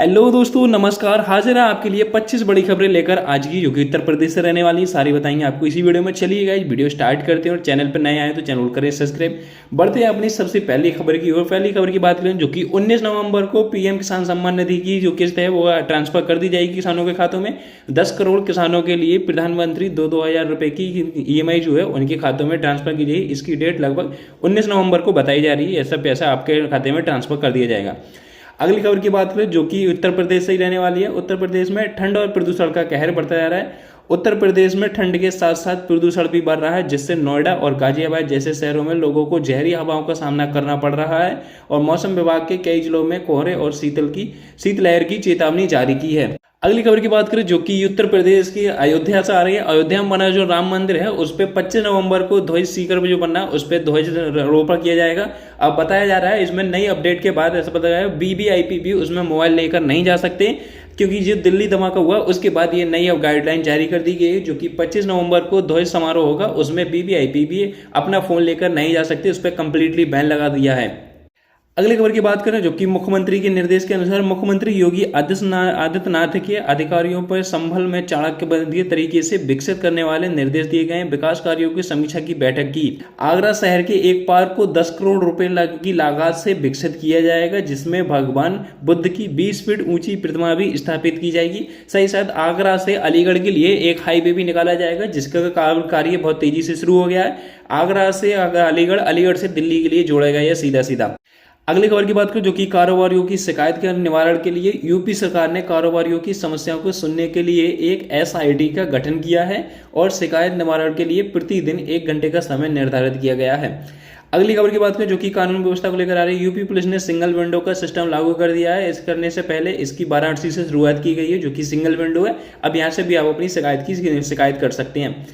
Hello दोस्तों, नमस्कार। हाजिर है आपके लिए 25 बड़ी खबरें लेकर आज की, जो कि उत्तर प्रदेश से रहने वाली सारी बताएंगे आपको इसी वीडियो में। चलिए गाइस, वीडियो स्टार्ट करते हैं और चैनल पर नए आए तो चैनल करें सब्सक्राइब। बढ़ते हैं अपनी सबसे पहली खबर की ओर। पहली खबर की बात करें, जो कि 19 नवंबर को पीएम किसान सम्मान निधि की जो किस्त है वो ट्रांसफर कर दी जाएगी किसानों के खातों में। 10 करोड़ किसानों के लिए प्रधानमंत्री 2-2 हज़ार रुपए की ईएमआई जो है उनके खातों में ट्रांसफर की जाएगी। इसकी डेट लगभग 19 नवंबर को बताई जा रही है। ऐसा पैसा आपके खाते में ट्रांसफर कर दिया जाएगा। अगली खबर की बात करें, जो कि उत्तर प्रदेश से ही रहने वाली है। उत्तर प्रदेश में ठंड और प्रदूषण का कहर बढ़ता जा रहा है। उत्तर प्रदेश में ठंड के साथ साथ प्रदूषण भी बढ़ रहा है, जिससे नोएडा और गाजियाबाद जैसे शहरों में लोगों को जहरी हवाओं का सामना करना पड़ रहा है। और मौसम विभाग के कई जिलों में कोहरे और शीतलहर की चेतावनी जारी की है। अगली खबर की बात करें, जो कि उत्तर प्रदेश की अयोध्या से आ रही है। अयोध्या में बना जो राम मंदिर है उस पर 25 नवंबर को ध्वज सीकर जो बनना है उस पर ध्वज रोपण किया जाएगा। अब बताया जा रहा है इसमें नई अपडेट के बाद ऐसा बताया वीवीआईपी भी उसमें मोबाइल लेकर नहीं जा सकते, क्योंकि जो दिल्ली धमाका हुआ उसके बाद ये नई अब गाइडलाइन जारी कर दी गई है। जो कि 25 नवंबर को ध्वज समारोह होगा, उसमें वीवीआईपी भी अपना फोन लेकर नहीं जा सकते, उस पर कंप्लीटली बैन लगा दिया है। अगली खबर की बात करें, जो कि मुख्यमंत्री के निर्देश के अनुसार मुख्यमंत्री योगी आदित्यनाथ के अधिकारियों पर संभल में चाणक्यबंधीय तरीके से विकसित करने वाले निर्देश दिए गए। विकास कार्यों की समीक्षा की बैठक की। आगरा शहर के एक पार्क को 10 करोड़ रुपए की लागत से विकसित किया जाएगा, जिसमें भगवान बुद्ध की 20 फीट ऊंची प्रतिमा भी स्थापित की जाएगी। सही साथ आगरा से अलीगढ़ के लिए एक हाईवे भी निकाला जाएगा, जिसका कार्य बहुत तेजी से शुरू हो गया है। आगरा से अलीगढ़, अलीगढ़ से दिल्ली के लिए जोड़ा गया है सीधा सीधा। अगली खबर की बात करें, जो कि कारोबारियों की शिकायत के निवारण के लिए यूपी सरकार ने कारोबारियों की समस्याओं को सुनने के लिए एक एसआईटी का गठन किया है और शिकायत निवारण के लिए प्रतिदिन 1 घंटे का समय निर्धारित किया गया है। अगली खबर की बात करें, जो कि कानून व्यवस्था को लेकर आ रही है। यूपी पुलिस ने सिंगल विंडो का सिस्टम लागू कर दिया है। इस करने से पहले इसकी वाराणसी से शुरुआत की गई है, जो कि सिंगल विंडो है। अब यहाँ से भी आप अपनी शिकायत कर सकते हैं।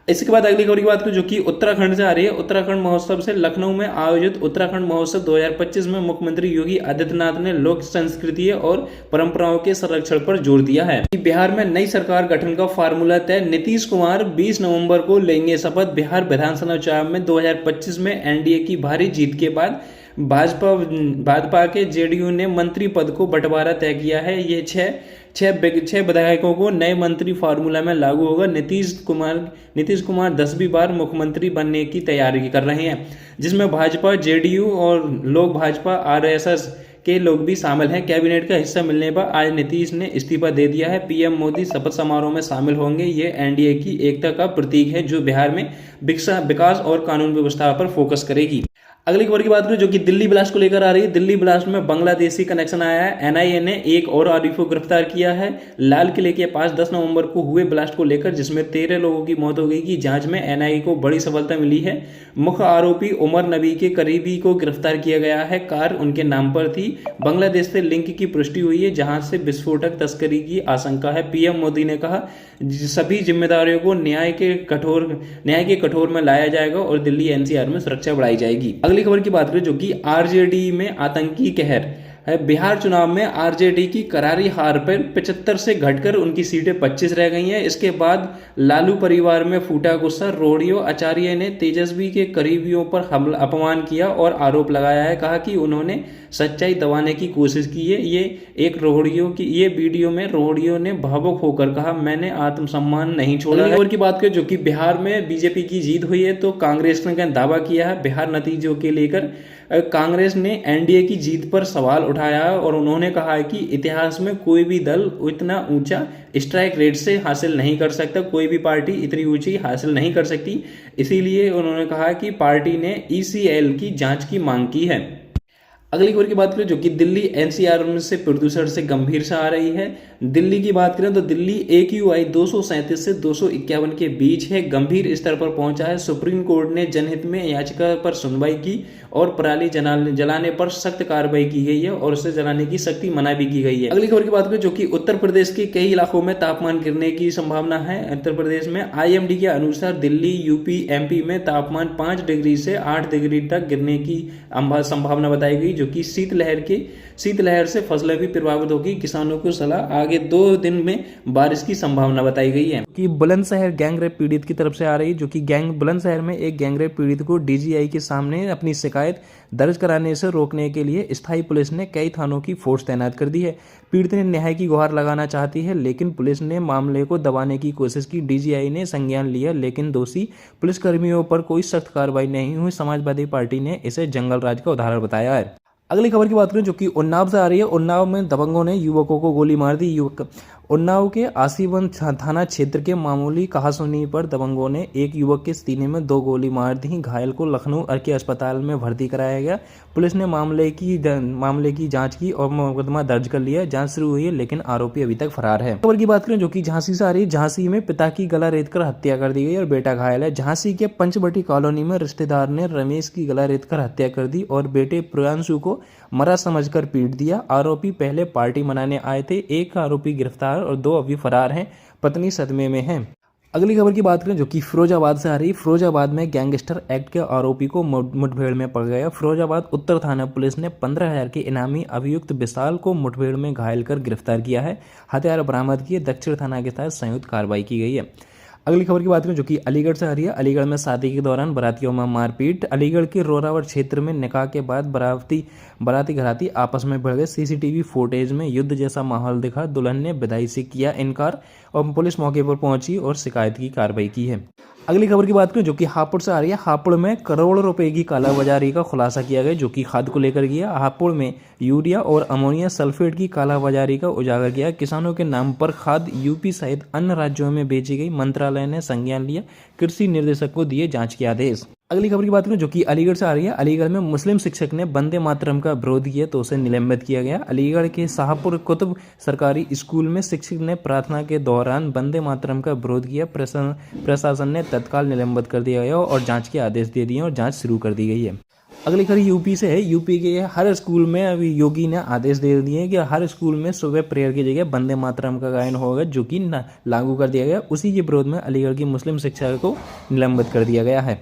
इसके बाद अगली खबर की बात करें, जो कि उत्तराखंड से आ रही है। उत्तराखंड महोत्सव से लखनऊ में आयोजित उत्तराखंड महोत्सव 2025 में मुख्यमंत्री योगी आदित्यनाथ ने लोक संस्कृति और परंपराओं के संरक्षण पर जोर दिया है। बिहार में नई सरकार गठन का फार्मूला तय। नीतीश कुमार 20 नवंबर को लेंगे शपथ। बिहार विधानसभा चुनाव में 2025 में एनडीए की भारी जीत के बाद भाजपा के जेडीयू ने मंत्री पद को बंटवारा तय किया है। ये छह विधायकों को नए मंत्री फार्मूला में लागू होगा। नीतीश कुमार 10वीं बार मुख्यमंत्री बनने की तैयारी कर रहे हैं, जिसमें भाजपा, जेडीयू और लोक भाजपा आरएसएस के लोग भी शामिल हैं। कैबिनेट का हिस्सा मिलने पर आज नीतीश ने इस्तीफा दे दिया है। पीएम मोदी शपथ समारोह में शामिल होंगे। ये एनडीए की एकता का प्रतीक है, जो बिहार में विकास और कानून व्यवस्था पर फोकस करेगी। अगली खबर की बात करें, जो कि दिल्ली ब्लास्ट को लेकर आ रही है। दिल्ली ब्लास्ट में बांग्लादेशी कनेक्शन आया है। एनआईए ने एक और आरोपी को गिरफ्तार किया है। लाल किले के पास 10 नवंबर को हुए ब्लास्ट को लेकर, जिसमें 13 लोगों की मौत हो गई की जांच में एनआईए को बड़ी सफलता मिली है। मुख्य आरोपी उमर नबी के करीबी को गिरफ्तार किया गया है। कार उनके नाम पर थी। बांग्लादेश से लिंक की पुष्टि हुई है, जहां से विस्फोटक तस्करी की आशंका है। पीएम मोदी ने कहा सभी जिम्मेदारियों को न्याय के कठोर में लाया जाएगा और दिल्ली एनसीआर में सुरक्षा बढ़ाई जाएगी। अगली खबर की बात करें, जो कि आरजेडी में आतंकी कहर है। बिहार चुनाव में आरजेडी की करारी हार पर 75 से घटकर उनकी सीटें 25 रह गई हैं। इसके बाद लालू परिवार में फूटा गुस्सा। रोहड़ियों आचार्य ने तेजस्वी के करीबियों पर अपमान किया और आरोप लगाया है। कहा कि उन्होंने सच्चाई दबाने की कोशिश की है। ये वीडियो में रोहड़ियों ने भावुक होकर कहा, मैंने आत्मसम्मान नहीं छोड़ा। खबर की बात करें, जो कि बिहार में बीजेपी की जीत हुई है, तो कांग्रेस ने दावा किया है। बिहार नतीजों के लेकर कांग्रेस ने एनडीए की जीत पर सवाल उठाया है और उन्होंने कहा है कि इतिहास में कोई भी दल इतना ऊंचा स्ट्राइक रेट से हासिल नहीं कर सकता, कोई भी पार्टी इतनी ऊंची हासिल नहीं कर सकती। इसीलिए उन्होंने कहा कि पार्टी ने ईसीएल की जांच की मांग की है। अगली खबर की बात करें, जो कि दिल्ली एनसीआर से प्रदूषण से गंभीर से आ रही है। दिल्ली की बात करें तो दिल्ली AQI 237 से 251 के बीच है, गंभीर स्तर पर पहुंचा है। सुप्रीम कोर्ट ने जनहित में याचिका पर सुनवाई की और पराली जलाने पर सख्त कार्रवाई की गई है और उसे जलाने की सख्ती मना भी की गई है। अगली खबर की बात करें, जो कि उत्तर प्रदेश के कई इलाकों में तापमान गिरने की संभावना है। उत्तर प्रदेश में IMD के अनुसार दिल्ली, यूपी, MP में तापमान 5 डिग्री से 8 डिग्री तक गिरने की संभावना बताई गई, जो कि शीतलहर से फसलें भी प्रभावित होगी। किसानों को सलाह, आगे 2 दिन में बारिश की संभावना बताई गई है। कि बुलंदशहर गैंगरेप पीड़ित की तरफ से आ रही, जो कि बुलंदशहर में एक गैंगरेप पीड़ित को डीजीआई के सामने अपनी शिकायत दर्ज कराने से रोकने के लिए स्थायी पुलिस ने कई थानों की फोर्स तैनात कर दी है। पीड़ित ने न्याय की गुहार लगाना चाहती है, लेकिन पुलिस ने मामले को दबाने की कोशिश की। डीजीआई ने संज्ञान लिया, लेकिन दोषी पुलिसकर्मियों पर कोई सख्त कार्रवाई नहीं हुई। समाजवादी पार्टी ने इसे जंगल राज का उदाहरण बताया है। अगली खबर की बात करें जो कि उन्नाव से आ रही है। उन्नाव में दबंगों ने युवकों को गोली मार दी। उन्नाव के आसीवन थाना क्षेत्र के मामूली कहासुनी पर दबंगों ने एक युवक के सीने में 2 गोली मार दी। घायल को लखनऊ के अस्पताल में भर्ती कराया गया। पुलिस ने मामले की जांच की और मुकदमा दर्ज कर लिया। जांच शुरू हुई है, लेकिन आरोपी अभी तक फरार है। खबर की बात करें जो कि झांसी से आ रही है। झांसी में पिता की गला रेतकर हत्या कर दी गई और बेटा घायल है। झांसी के पंचवटी कॉलोनी में रिश्तेदार ने रमेश की गला रेतकर हत्या कर दी और बेटे प्रियांशु को मरा समझकर पीट दिया। आरोपी पहले पार्टी मनाने आए थे। एक आरोपी गिरफ्तार और 2 अभी फरार हैं। पत्नी सदमे में है। अगली खबर की बात करें जो कि फिरोजाबाद से आ रही। फिरोजाबाद में गैंगस्टर एक्ट के आरोपी को मुठभेड़ में पड़ गया। फिरोजाबाद उत्तर थाना पुलिस ने 15,000 के इनामी अभियुक्त विशाल को मुठभेड़ में घायल कर गिरफ्तार किया है। हथियार बरामद किए। दक्षिण थाना के साथ संयुक्त कार्रवाई की गई है। अगली खबर की बात करें जो कि अलीगढ़ से आ रही है। अलीगढ़ में शादी के दौरान बारातियों में मारपीट। अलीगढ़ के रोरावट क्षेत्र में निकाह के बाद बाराती घराती आपस में भिड़ गए। सीसीटीवी फुटेज में युद्ध जैसा माहौल दिखा। दुल्हन ने विदाई से किया इनकार और पुलिस मौके पर पहुंची और शिकायत की कार्रवाई की है। अगली खबर की बात करें जो कि हापुड़ से आ रही है। हापुड़ में करोड़ों रुपए की कालाबाजारी का खुलासा किया गया, जो कि खाद को लेकर किया। हापुड़ में यूरिया और अमोनिया सल्फेट की कालाबाजारी का उजागर किया। किसानों के नाम पर खाद यूपी सहित अन्य राज्यों में बेची गई। मंत्रालय ने संज्ञान लिया। कृषि निर्देशक को दिए जांच के आदेश। अगली खबर की बात करें जो कि अलीगढ़ से आ रही है। अलीगढ़ में मुस्लिम शिक्षक ने वंदे मातरम का विरोध किया तो उसे निलंबित किया गया। अलीगढ़ के शाहपुर कुतुब सरकारी स्कूल में शिक्षक ने प्रार्थना के दौरान वंदे मातरम का विरोध किया। प्रशासन ने तत्काल निलंबित कर दिया गया और जांच के आदेश दे दिए और जांच शुरू कर दी गई है। अगली खबर यूपी से है। यूपी के हर स्कूल में अभी योगी ने आदेश दे दिए कि हर स्कूल में सुबह प्रेयर की जगह वंदे मातरम का गायन होगा, जो कि लागू कर दिया गया। उसी के विरोध में अलीगढ़ की मुस्लिम शिक्षक को निलंबित कर दिया गया है।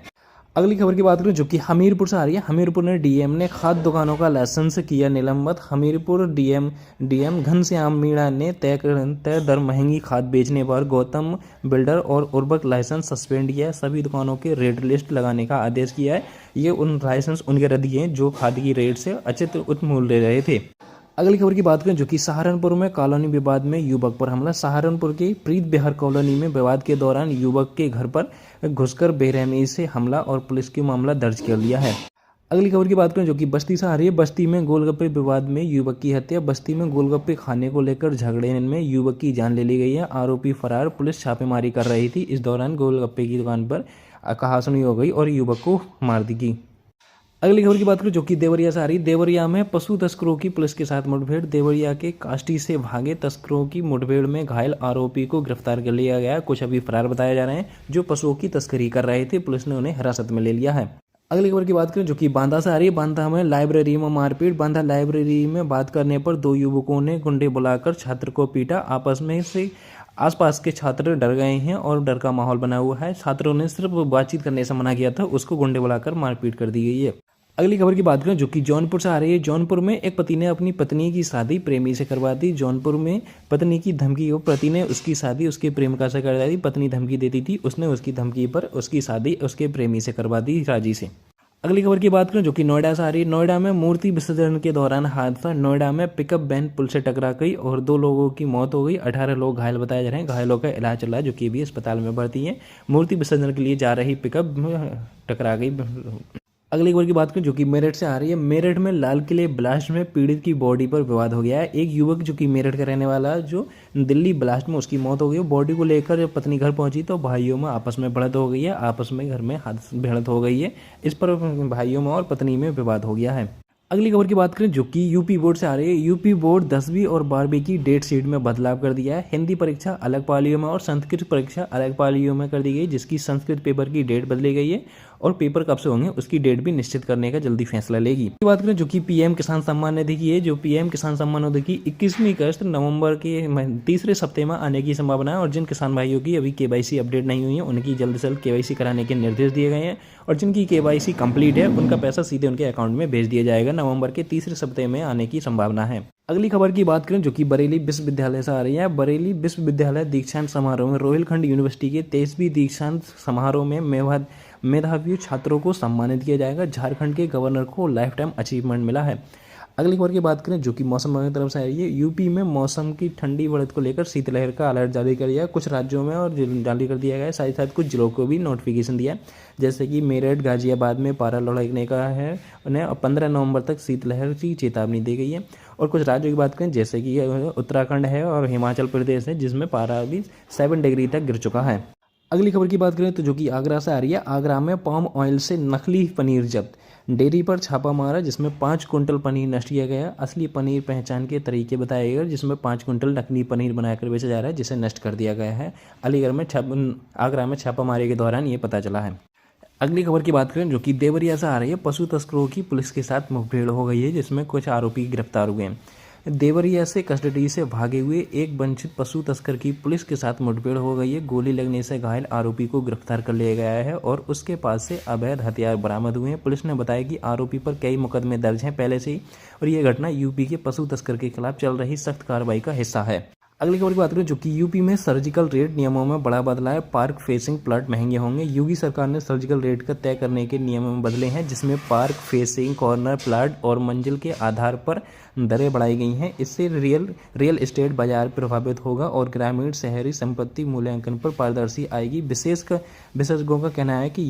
अगली खबर की बात करें जो कि हमीरपुर से आ रही है। हमीरपुर ने डीएम ने खाद दुकानों का लाइसेंस किया निलंबित। हमीरपुर डीएम घनश्याम मीणा ने तय दर महंगी खाद बेचने पर गौतम बिल्डर और उर्वरक लाइसेंस सस्पेंड किया है। सभी दुकानों के रेट लिस्ट लगाने का आदेश किया है। ये उन लाइसेंस उनके रद्द किए जो खाद की रेट से उच्च मूल्य रहे थे। अगली खबर की बात करें जो कि सहारनपुर में कॉलोनी विवाद में युवक पर हमला। सहारनपुर के प्रीत बिहार कॉलोनी में विवाद के दौरान युवक के घर पर घुसकर बेरहमी से हमला और पुलिस की मामला दर्ज कर लिया है। अगली खबर की बात करें जो कि बस्ती से आ रही है। बस्ती में गोलगप्पे विवाद में युवक की हत्या। बस्ती में गोलगप्पे खाने को लेकर झगड़े में युवक की जान ले ली गई है। आरोपी फरार। पुलिस छापेमारी कर रही थी। इस दौरान गोलगप्पे की दुकान पर कहासुनी हो गई और युवक को मार दी गई। अगली खबर की बात करें जो कि देवरिया से आ रही। देवरिया में पशु तस्करों की पुलिस के साथ मुठभेड़। देवरिया के काष्टी से भागे तस्करों की मुठभेड़ में घायल आरोपी को गिरफ्तार कर लिया गया। कुछ अभी फरार बताए जा रहे हैं जो पशुओं की तस्करी कर रहे थे। पुलिस ने उन्हें हिरासत में ले लिया है। अगली खबर की बात करें जो कि बांदा से आ रही है। बांदा में लाइब्रेरी में मारपीट। बांदा लाइब्रेरी में बात करने पर 2 युवकों ने गुंडे बुलाकर छात्र को पीटा। आपस में से आसपास के छात्र डर गए हैं और डर का माहौल बना हुआ है। छात्रों ने सिर्फ बातचीत करने से मना किया था, उसको गुंडे बुलाकर मारपीट कर दी गई है। अगली खबर की बात करें जो कि जौनपुर से आ रही है। जौनपुर में एक पति ने अपनी पत्नी की शादी प्रेमी से करवा दी। जौनपुर में पत्नी की धमकी को पति ने उसकी शादी उसके प्रेमिका से करवा दी। पत्नी धमकी देती थी, उसने उसकी धमकी पर उसकी शादी उसके प्रेमी से करवा दी राजी से। अगली खबर की बात करें जो कि नोएडा से आ रही है। नोएडा में मूर्ति विसर्जन के दौरान हादसा। नोएडा में पिकअप वैन पुल से टकरा गई और 2 लोगों की मौत हो गई। 18 लोग घायल बताए जा रहे हैं। घायलों का इलाज चल रहा है, जो कि भी अस्पताल में भर्ती है। मूर्ति विसर्जन के लिए जा रही पिकअप टकरा गई। अगली खबर की बात करें जो कि मेरठ से आ रही है। मेरठ में लाल किले ब्लास्ट में पीड़ित की बॉडी पर विवाद हो गया है। एक युवक जो कि मेरठ का रहने वाला जो दिल्ली ब्लास्ट में उसकी मौत हो गई। बॉडी को लेकर जब पत्नी घर पहुंची तो भाइयों में आपस में भिड़ंत हो गई है। आपस में घर में भिड़ंत हो गई है। इस पर भाइयों में और पत्नी में विवाद हो गया है। अगली खबर की बात करें जो कि यूपी बोर्ड से आ रही है। यूपी बोर्ड 10वीं और 12वीं की डेट शीट में बदलाव कर दिया है। हिंदी परीक्षा अलग पालियों में और संस्कृत परीक्षा अलग पालियों में कर दी गई, जिसकी संस्कृत पेपर की डेट बदली गई है और पेपर कब से होंगे उसकी डेट भी निश्चित करने का जल्दी फैसला लेगी। बात करें जो कि पीएम किसान सम्मान निधि की है, जो पीएम किसान सम्मान निधि की 21वीं किस्त नवंबर के तीसरे सप्ताह में आने की संभावना है और जिन किसान भाइयों की अभी केवाईसी अपडेट नहीं हुई है उनकी जल्द से जल्द केवाईसी कराने के निर्देश दिए गए हैं और जिनकी केवाईसी कंप्लीट है उनका पैसा सीधे उनके अकाउंट में भेज दिया जाएगा। नवंबर के तीसरे सप्ताह में आने की संभावना है। अगली खबर की बात करें जो कि बरेली विश्वविद्यालय से आ रही है। बरेली विश्वविद्यालय दीक्षांत समारोह में रोहिलखंड यूनिवर्सिटी के 23वीं दीक्षांत समारोह में मेधावी छात्रों को सम्मानित किया जाएगा। झारखंड के गवर्नर को लाइफ टाइम अचीवमेंट मिला है। अगली खबर की बात करें जो कि मौसम विभाग की तरफ से आ रही है। यूपी में मौसम की ठंडी बढ़त को लेकर शीतलहर का अलर्ट जारी कर दिया है। कुछ राज्यों में और जारी कर दिया गया है, साथ ही साथ कुछ जिलों को भी नोटिफिकेशन दिया है, जैसे कि मेरठ गाजियाबाद में पारा लुढ़कने का है। उन्हें 15 नवंबर तक शीतलहर की चेतावनी दी गई है। और कुछ राज्यों की बात करें जैसे कि उत्तराखंड है और हिमाचल प्रदेश है, जिसमें पारा अभी 7 डिग्री तक गिर चुका है। अगली खबर की बात करें तो जो कि आगरा से आ रही है। आगरा में पाम ऑयल से नकली पनीर जब्त, डेयरी पर छापा मारा जिसमें 5 कुंटल पनीर नष्ट किया गया। असली पनीर पहचान के तरीके बताए गए जिसमें 5 कुंटल नकली पनीर बनाकर बेचा जा रहा है, जिसे नष्ट कर दिया गया है। अलीगढ़ में आगरा में छापामारी के दौरान ये पता चला है। अगली खबर की बात करें जो कि देवरिया से आ रही है। पशु तस्करों की पुलिस के साथ मुठभेड़ हो गई है जिसमें कुछ आरोपी गिरफ्तार हुए हैं। देवरिया से कस्टडी से भागे हुए एक वंचित पशु तस्कर की पुलिस के साथ मुठभेड़ हो गई है। गोली लगने से घायल आरोपी को गिरफ्तार कर लिया गया है और उसके पास से अवैध हथियार बरामद हुए हैं। पुलिस ने बताया कि आरोपी पर कई मुकदमे दर्ज हैं पहले से ही और यह घटना यूपी के पशु तस्कर के खिलाफ चल रही सख्त कार्रवाई का हिस्सा है। अगली खबर की बात करें जो कि यूपी में सर्जिकल रेट नियमों में बड़ा बदलाव है। पार्क फेसिंग प्लॉट महंगे होंगे। योगी सरकार ने सर्जिकल रेट का तय करने के नियमों में बदले हैं, जिसमें पार्क फेसिंग कॉर्नर प्लॉट और मंजिल के आधार पर दरें बढ़ाई गई हैं। इससे रियल एस्टेट बाजार प्रभावित होगा और ग्रामीण शहरी संपत्ति मूल्यांकन पर पारदर्शी आएगी। विशेषज्ञों का कहना है कि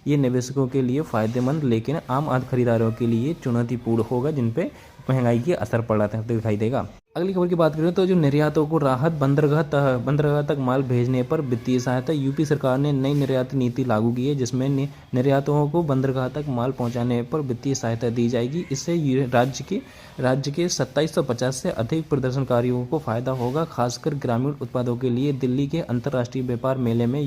ये निवेशकों के लिए फायदेमंद लेकिन आम खरीदारों के लिए चुनौतीपूर्ण होगा, जिन पे महंगाई की असर पड़ रहा दिखाई देगा। अगली खबर की बात करें तो जो निर्यातों को राहत, बंदरगाह तक माल भेजने पर वित्तीय सहायता। यूपी सरकार ने नई निर्यात नीति लागू की है जिसमें निर्यातों को बंदरगाह तक माल पहुंचाने पर वित्तीय सहायता दी जाएगी। इससे राज्य के 2750 से अधिक प्रदर्शनकारियों को फायदा होगा, खासकर ग्रामीण उत्पादों के लिए। दिल्ली के अंतर्राष्ट्रीय व्यापार मेले में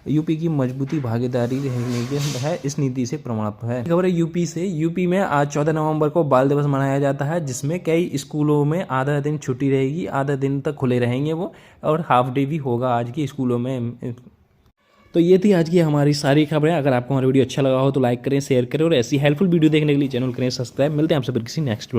यूपी की मजबूती भागीदारी है, इस नीति से प्रमाणित है। खबर है यूपी से। यूपी में आज 14 नवंबर को बाल दिवस मनाया जाता है, जिसमें कई स्कूलों में आधा दिन छुट्टी रहेगी, आधा दिन तक खुले रहेंगे वो, और हाफ डे भी होगा आज की स्कूलों में। तो ये थी आज की हमारी सारी खबरें। अगर आपको हमारा वीडियो अच्छा लगा हो तो लाइक करें, शेयर करें और ऐसी हेल्पफुल वीडियो देखने के लिए चैनल करें सब्सक्राइब। मिलते हैं आपसे फिर किसी नेक्स्ट वीडियो।